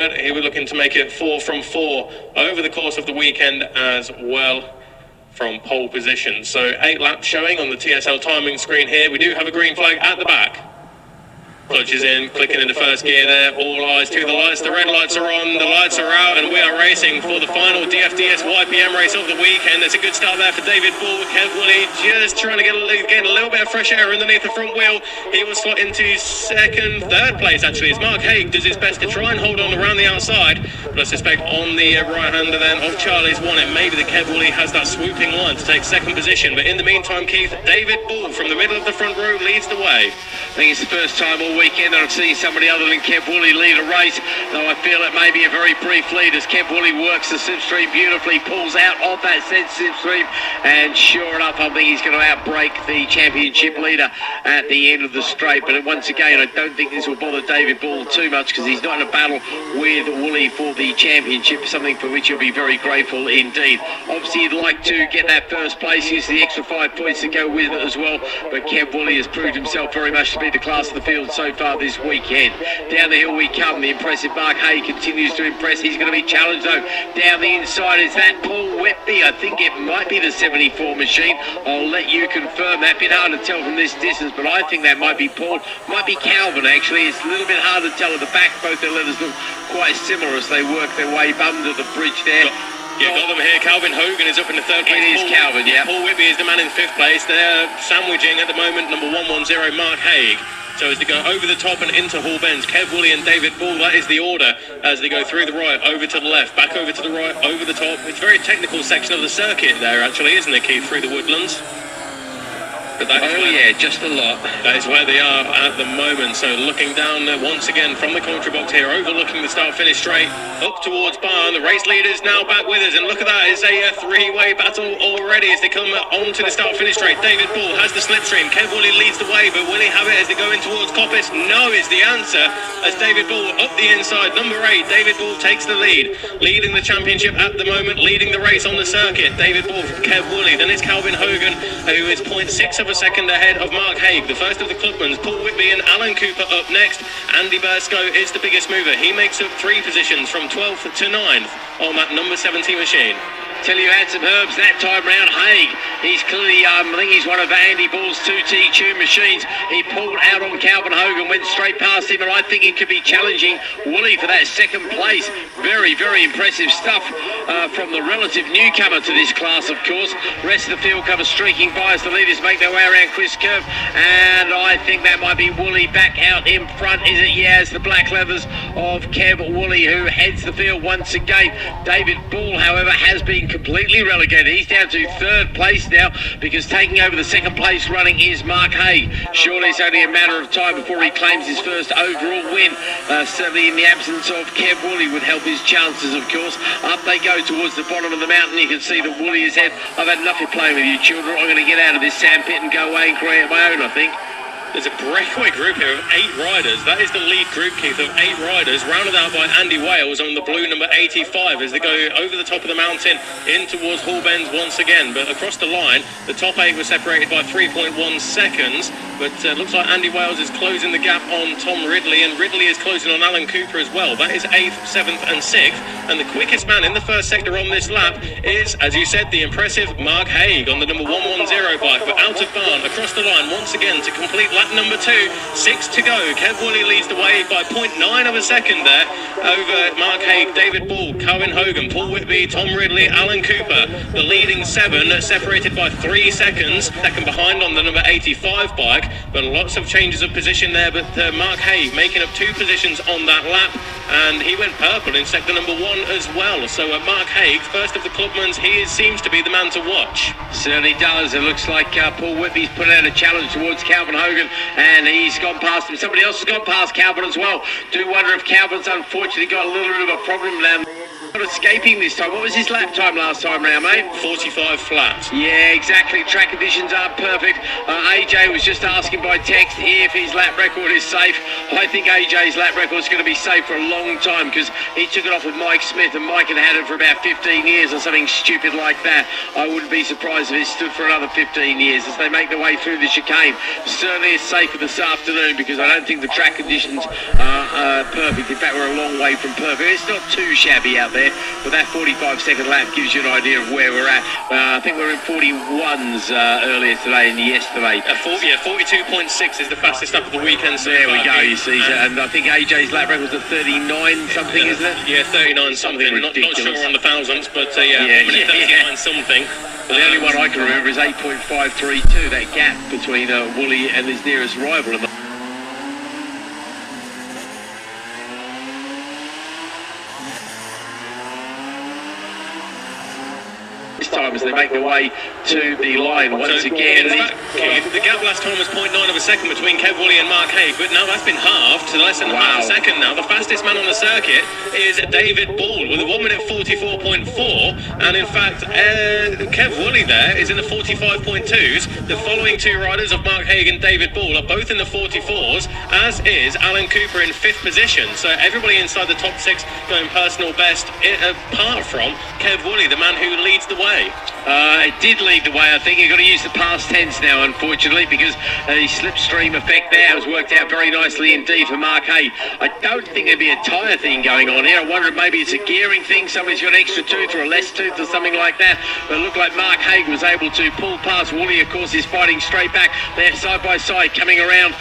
He was looking to make it 4 from 4 over the course of the weekend as well from pole position. So 8 laps showing on the TSL timing screen here. We do have a green flag at the back. Clutch is in, clicking into first gear there. All eyes to the lights. The red lights are on, the lights are out, and we are racing for the final DFDS YPM race of the weekend. It's a good start there for David Bull. Cadwell just trying to get a little bit of fresh air underneath the front wheel. He will slot into third place actually, as Mark Haig does his best to try and hold on around the outside. But I suspect on the right-hander then of Charlie's one, it may be that Cadwell has that swooping line to take second position. But in the meantime, Keith, David Bull from the middle of the front row leads the way. I think it's the first time all weekend that I've seen somebody other than Kev Woolley lead a race, though I feel it may be a very brief lead as Kev Woolley works the slipstream beautifully, pulls out of that said slipstream, and sure enough I think he's going to outbreak the championship leader at the end of the straight. But once again, I don't think this will bother David Bull too much because he's not in a battle with Woolley for the championship, something for which he'll be very grateful indeed. Obviously he'd like to get that first place, use the extra 5 points to go with it as well, but Kev Woolley has proved himself very much to be the class of the field so far this weekend. Down the hill we come. The impressive Mark Hay continues to impress. He's going to be challenged though. Down the inside is that Paul Whitby. I think it might be the 74 machine. I'll let you confirm that. Bit hard to tell from this distance, but I think that might be Paul. Might be Calvin actually. It's a little bit hard to tell at the back. Both their leathers look quite similar as they work their way under the bridge there. Yeah, got them here. Calvin Hogan is up in the third place. It is Calvin, yeah. Paul Whitby is the man in fifth place. They're sandwiching at the moment number 110, Mark Haig. So as they go over the top and into Hall Bends, Kev Woolley and David Bull, that is the order as they go through the right, over to the left, back over to the right, over the top. It's a very technical section of the circuit there actually, isn't it, Keith, through the woodlands? Oh yeah, just a lot. That is where they are at the moment. So looking down once again from the commentary box here, overlooking the start-finish straight, up towards Barn. The race leader's now back with us, and look at that, it's a three-way battle already as they come onto the start-finish straight. David Bull has the slipstream. Kev Woolley leads the way, but will he have it as they go in towards Coppice? No is the answer, as David Bull up the inside. Number 8, David Bull takes the lead, leading the championship at the moment, leading the race on the circuit. David Bull from Kev Woolley. Then it's Calvin Hogan, who is 0.6 of a second ahead of Mark Haig, the first of the Clubmans. Paul Whitby and Alan Cooper up next. Andy Bursko is the biggest mover. He makes up 3 positions from 12th to 9th on that number 70 machine. Tell you had some herbs that time round. Haig, he's clearly, I think he's one of Andy Bull's 2T tune machines. He pulled out on Calvin Hogan, went straight past him, and I think he could be challenging Woolley for that second place. Very, very impressive stuff from the relative newcomer to this class, of course. Rest of the field comes streaking by as the leaders make their way around Chris Curve, and I think that might be Woolley back out in front, is it? Yeah, it's the black leathers of Kev Woolley who heads the field once again. David Bull, however, has been completely relegated. He's down to 3rd place now because taking over the 2nd place running is Mark Hay. Surely it's only a matter of time before he claims his first overall win. Certainly in the absence of Kev Woolley would help his chances, of course. Up they go towards the bottom of the mountain. You can see that Woolley has said, I've had enough of playing with you children. I'm going to get out of this sandpit and go away and create my own, I think. There's a breakaway group here of 8 riders. That is the lead group, Keith, of 8 riders, rounded out by Andy Wales on the blue number 85 as they go over the top of the mountain in towards Hall Bends once again. But across the line, the top 8 were separated by 3.1 seconds. But looks like Andy Wales is closing the gap on Tom Ridley, and Ridley is closing on Alan Cooper as well. That is 8th, 7th and 6th. And the quickest man in the first sector on this lap is, as you said, the impressive Mark Haig on the number 110 bike. But out of Barn, across the line once again to complete lap number 2, 6 to go. Kev Woolley leads the way by 0.9 of a second there over Mark Haig, David Bull, Calvin Hogan, Paul Whitby, Tom Ridley, Alan Cooper. The leading 7 separated by 3 seconds, second behind on the number 85 bike, but lots of changes of position there. But Mark Haig making up 2 positions on that lap, and he went purple in sector number 1 as well. So Mark Haig, first of the Clubmans, he seems to be the man to watch. Certainly does. It looks like Paul Whitby's put out a challenge towards Calvin Hogan, and he's gone past him. Somebody else has gone past Calvin as well. Do wonder if Calvin's unfortunately got a little bit of a problem now. Not escaping this time. What was his lap time last time round, mate? 45 flat. Yeah, exactly. Track conditions aren't perfect. AJ was just asking by text if his lap record is safe. I think AJ's lap record is going to be safe for a long time because he took it off with Mike Smith, and Mike had it for about 15 years or something stupid like that. I wouldn't be surprised if it stood for another 15 years as they make their way through the chicane. Certainly a safer this afternoon because I don't think the track conditions are perfect. In fact, we're a long way from perfect. It's not too shabby out there, but that 45-second lap gives you an idea of where we're at. I think we're in 41s earlier today and yesterday. 42.6 is the fastest lap of the weekend. So there we go, you see. And I think AJ's lap record was at 39 something, isn't it? Yeah, 39 something. Not sure on the thousandths, but 39 something. Well, the only one I can remember is 8.532, that gap between Wooly and his nearest rival. This time as they make their way to the line once again. The gap last time was 0.9 of a second between Kev Woolley and Mark Haig, but now that's been halved to less than half a second now. The fastest man on the circuit is David Ball with a 1 minute 44.4, and in fact Kev Woolley there is in the 45.2s. The following two riders of Mark Haig and David Ball are both in the 44s, as is Alan Cooper in 5th position. So everybody inside the top 6 going personal best, apart from Kev Woolley, the man who leads the way. It did lead the way, I think. You've got to use the past tense now, unfortunately, because the slipstream effect there has worked out very nicely indeed for Mark Haig. I don't think there'd be a tyre thing going on here. I wonder if maybe it's a gearing thing. Somebody's got an extra tooth or a less tooth or something like that. But it looked like Mark Haig was able to pull past Woolley. Of course, he's fighting straight back. They're side by side coming around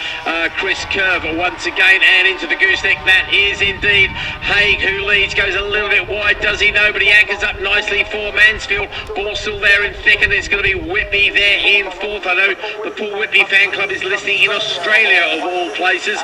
Chris Curve once again and into the gooseneck. That is indeed Haig who leads. Goes a little bit wide, does he? No, but he anchors up nicely for Mansfield. Ball still there in second. There's going to be Whitby there in 4th. I know the Paul Whitby fan club is listening in Australia of all places.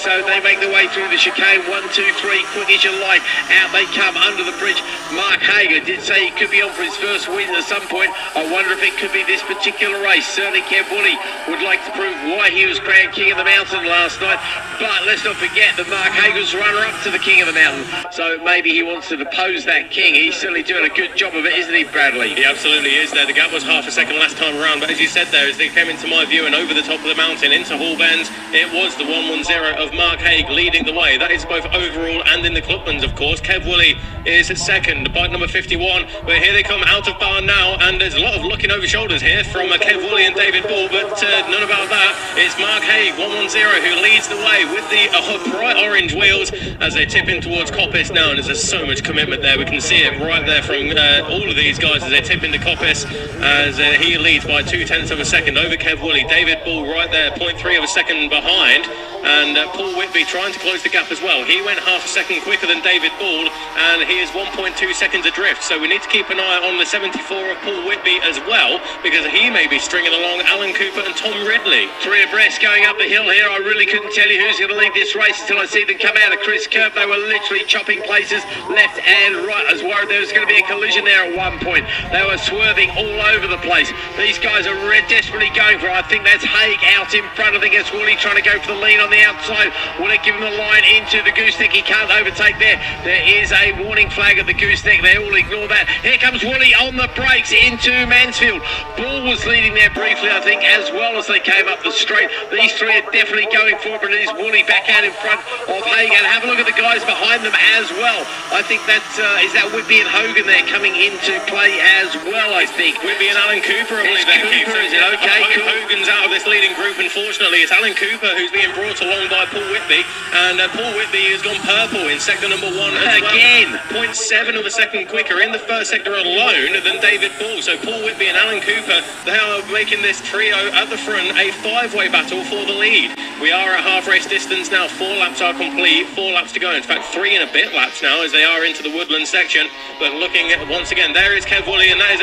So they make their way through the chicane. 1, 2, 3, quick as you like. Out they come under the bridge. Mark Hager did say he could be on for his first win at some point. I wonder if it could be this particular race. Certainly Kev Woolley would like to prove why he was crowned King of the Mountain last night. But let's not forget that Mark Hager's runner-up to the King of the Mountain. So maybe he wants to depose that king. He's certainly doing a good job of it, isn't he, Bradley? He absolutely is there. The gap was half a second last time around, but as you said there, as they came into my view and over the top of the mountain into Hall Bends, it was the 110 of Mark Haig leading the way. That is both overall and in the clubman's, of course. Kev Woolley is second, bike number 51, but here they come out of barn now, and there's a lot of looking over shoulders here from Kev Woolley and David Ball, but none about that. It's Mark Haig, 110, who leads the way with the bright orange wheels as they tip in towards Coppice now, and there's so much commitment there. We can see it right there from all of these guys as they tip into Coppice, as he leads by 0.2 of a second over Kev Woolley. David Ball right there, 0.3 of a second behind, and Paul Whitby trying to close the gap as well. He went half a second quicker than David Ball, and he is 1.2 seconds adrift. So we need to keep an eye on the 74 of Paul Whitby as well, because he may be stringing along Alan Cooper and Tom Ridley. 3 abreast going up the hill here. I really couldn't tell you who's going to lead this race until I see them come out of Chris Curve. They were literally chopping places left and right. I was worried there was going to be a collision there at one point. They were swerving all over the place. These guys are desperately going for it. I think that's Haig out in front. I think it's Woolley trying to go for the lean on the outside. Will it give him the line into the gooseneck? He can't overtake there. There is a warning flag at the gooseneck. They all ignore that. Here comes Woolley on the brakes into Mansfield. Ball was leading there briefly, I think, as well as they came up the straight. These 3 are definitely going for it, but it is Woolley back out in front of Haig. And have a look at the guys behind them as well. I think that's is that Whitby and Hogan there coming into play as well, I think. Whitby and Alan Cooper, I believe. Cooper, is it? Okay, cool. Hogan's out of this leading group, unfortunately. It's Alan Cooper who's being brought along by Paul Whitby, and Paul Whitby has gone purple in sector number 1 as again. Well. 0.7 of a second quicker in the first sector alone than David Ball. So Paul Whitby and Alan Cooper, they are making this trio at the front a 5-way battle for the lead. We are at half race distance now. 4 laps are complete, 4 laps to go. In fact, 3 and a bit laps now as they are into the woodland section. But looking at, once again, there is Kev Woolley, and that is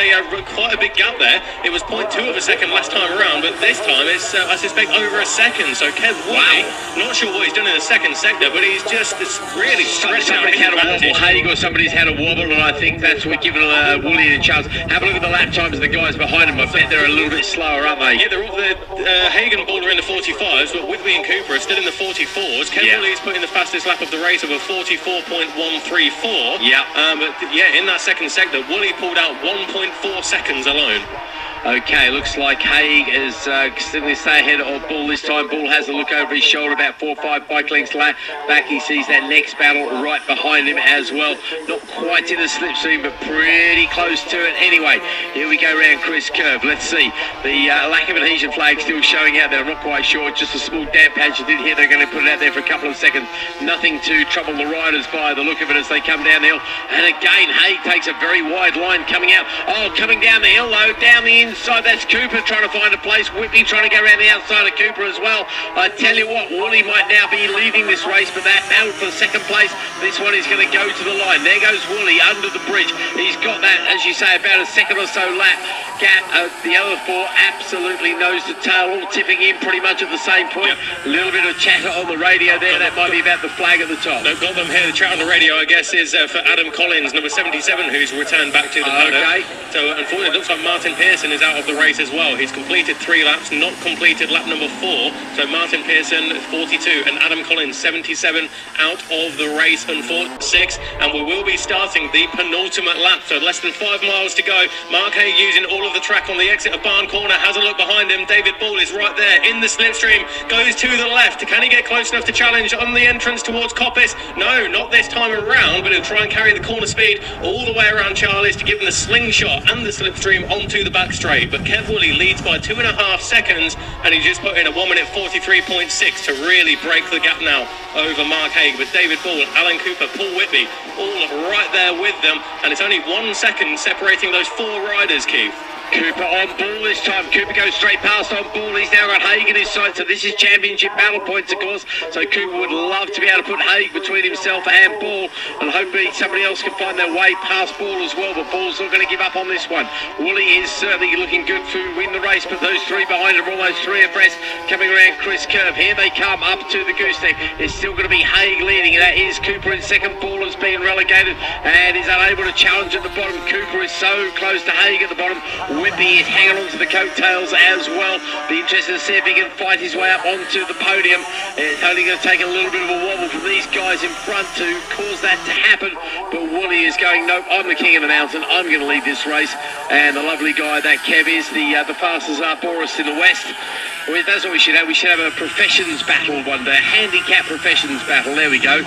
quite a big gap there. It was 0.2 of a second last time around, but this time it's, I suspect, over a second. So Kev Woolley, not sure what he's done in the second sector, but he's just really stretched out his advantage. Haig or somebody's had a wobble, and I think that's what giving Woolley a chance. Have a look at the lap times of the guys behind him. I bet they're a little bit slower, aren't they? Yeah, they're all Haig and Ball are in the 45s, but Whitby and Cooper are still in the 44s. Kev Woolley's put in the fastest lap of the race of a 44.134. Yeah. But yeah, in that second sector, Woolley pulled out 1.4 seconds alone. Okay, looks like Haig is certainly stay ahead of Bull this time. Bull has a look over his shoulder, about 4 or 5 bike lengths back. He sees that next battle right behind him as well. Not quite in the slipstream, but pretty close to it. Anyway, here we go around Chris Curve. Let's see. The lack of adhesion flag still showing out there. I'm not quite sure. Just a small damp patch. You did hear they're going to put it out there for a couple of seconds. Nothing to trouble the riders by the look of it as they come down the hill. And again, Haig takes a very wide line coming out. Oh, coming down the hill though, down the inside. That's Cooper trying to find a place. Whitney trying to go around the outside of Cooper as well. I tell you what, Woolley might now be leading this race, but that battle for second place, this one is going to go to the line. There goes Woolley under the bridge. He's got that, as you say, about a second or so lap gap. The other four absolutely nose to tail, all tipping in pretty much at the same point. A little bit of chatter on the radio there. That might be about the flag at the top. They've got them here. The chat on the radio, I guess, is for Adam Collins, number 77, who's returned back to the paddock. Okay. So unfortunately, it looks like Martin Pearson is out of the race as well. He's completed 3 laps, not completed lap number 4. So Martin Pearson 42 and Adam Collins 77 out of the race, and 6. And we will be starting the penultimate lap. So less than 5 miles to go. Mark Haig using all of the track on the exit of Barn Corner. Has a look behind him. David Ball is right there in the slipstream. Goes to the left. Can he get close enough to challenge on the entrance towards Coppice? No, not this time around, but he'll try and carry the corner speed all the way around Charlie's to give him the slingshot and the slipstream onto the back straight. But Kev Woolley leads by 2.5 seconds, and he just put in a 1 minute 43.6 to really break the gap now over Mark Haig. But David Ball, Alan Cooper, Paul Whitby, all right there with them, and it's only 1 second separating those 4 riders, Keith. Cooper on Ball this time. Cooper goes straight past on Ball. He's now got Haig in his side, so this is championship battle points, of course. So Cooper would love to be able to put Haig between himself and Ball, and hopefully somebody else can find their way past Ball as well. But Ball's not going to give up on this one. Woolley is certainly looking good to win the race, but those 3 behind him are almost 3 abreast coming around Chris Curve. Here they come up to the gooseneck. It's still going to be Haig leading. That is Cooper in second. Ball has been relegated and is unable to challenge at the bottom. Cooper is so close to Haig at the bottom. Whitby is hanging on to the coattails as well. Be interested to see if he can fight his way up onto the podium. It's only going to take a little bit of a wobble from these guys in front to cause that to happen. But Woolley is going, nope, I'm the king of the mountain. I'm going to lead this race. And the lovely guy that Kev is, the fastest arborist in the West. Well, that's what we should have. We should have a professions battle one day. A handicap professions battle. There we go.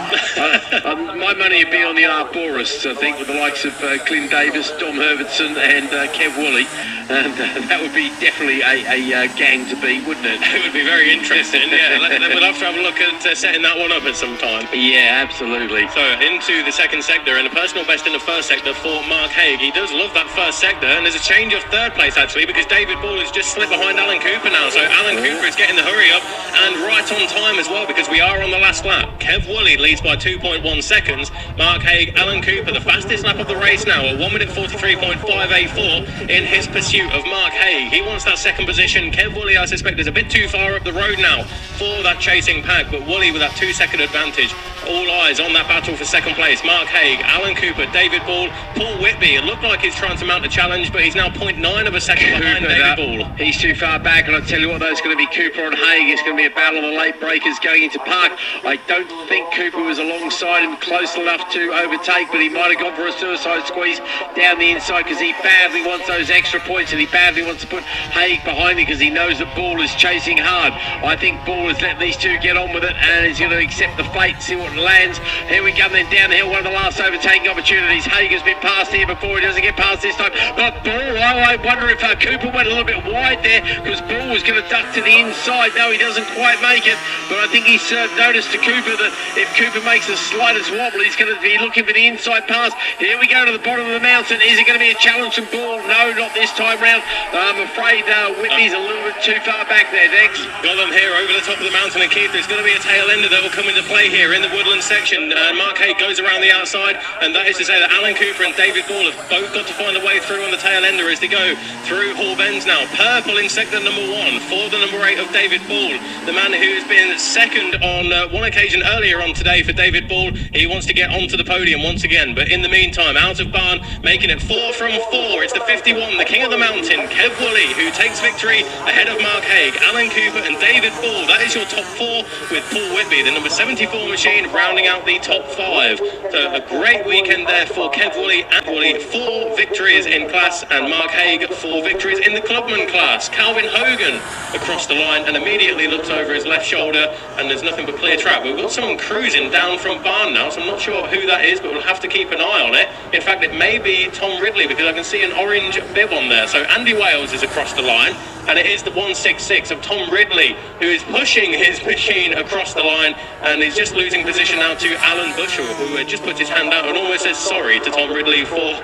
My money would be on the arborists, I think, with the likes of Clint Davis, Dom Herbertson and Kev Woolley. And that would be definitely a gang to beat, wouldn't it? It would be very interesting, yeah. We'll have to have a look at setting that one up at some time. Yeah, absolutely. So into the second sector, and a personal best in the first sector for Mark Haig. He does love that first sector, and there's a change of third place actually, because David Ball has just slipped behind Alan Cooper now. So Alan Cooper is getting the hurry up and right on time as well, because we are on the last lap. Kev Woolley leads by 2.1 seconds. Mark Haig, Alan Cooper, the fastest lap of the race now, a 1 minute 43.584 in his pursuit of Mark Haig. He wants that second position. Kev Woolley, I suspect, is a bit too far up the road now for that chasing pack, but Woolley with that 2-second advantage. All eyes on that battle for second place. Mark Haig, Alan Cooper, David Ball, Paul Whitby. It looked like he's trying to mount a challenge, but he's now 0.9 of a second behind David Ball. He's too far back, and I tell you what, there's going to be Cooper and Haig. It's going to be a battle of the late breakers going into park. I don't think Cooper was alongside him close enough to overtake, but he might have gone for a suicide squeeze down the inside because he badly wants those extra points, and he badly wants to put Haig behind him because he knows that Ball is chasing hard. I think Ball has let these two get on with it, and he's going to accept the fate, see what lands. Here we come then down the hill, one of the last overtaking opportunities. Haig has been passed here before. He doesn't get past this time, but Ball, I wonder if Cooper went a little bit wide there because Ball was going to duck to the inside. No, he doesn't quite make it, but I think he served notice to Cooper that if Cooper makes the slightest wobble, he's going to be looking for the inside pass. Here we go to the bottom of the mountain. Is it going to be a challenge from Ball? No, not this time round. I'm afraid Whitby's a little bit too far back there, Dex. Got them here over the top of the mountain, and Keith, there's going to be a tail ender that will come into play here in the woodland section. Mark Haig goes around the outside, and that is to say that Alan Cooper and David Ball have both got to find a way through on the tail ender as they go through Hall Bends now. Purple in sector number 1 for the number 8 of David Ball, the man who has been second on one occasion earlier on today for David Ball. He wants to get onto the podium once again, but in the meantime, out of barn, making it 4 from 4. It's the 51, the king of the mountain, Kev Woolley, who takes victory ahead of Mark Haig, Alan Cooper and David Ball. That is your top 4, with Paul Whitby, the number 74 machine, rounding out the top 5. So a great weekend there for Kev Woolley Andy 4 victories in class, and Mark Haig 4 victories in the clubman class. Calvin Hogan across the line and immediately looks over his left shoulder, and there's nothing but clear track. We've got someone cruising down from Barn now, so I'm not sure who that is, but we'll have to keep an eye on it. In fact, it may be Tom Ridley, because I can see an orange bib on there. So Andy Wales is across the line, and it is the 166 of Tom Ridley who is pushing his machine across the line, and he's just losing position now to Alan Bushell, who just puts his hand out and almost says sorry to Tom Ridley for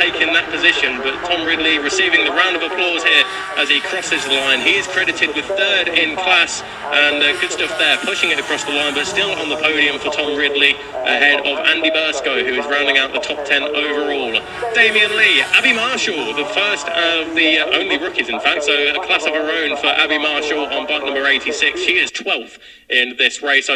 taking that position. But Tom Ridley receiving the round of applause here as he crosses the line. He is credited with 3rd in class, and good stuff there, pushing it across the line, but still on the podium for Tom Ridley, ahead of Andy Bursko, who is rounding out the top 10 overall. Damien Lee, Abby Marshall, the first of the only rookies, in fact, so a class of her own for Abby Marshall on bike number 86. She is 12th in this race.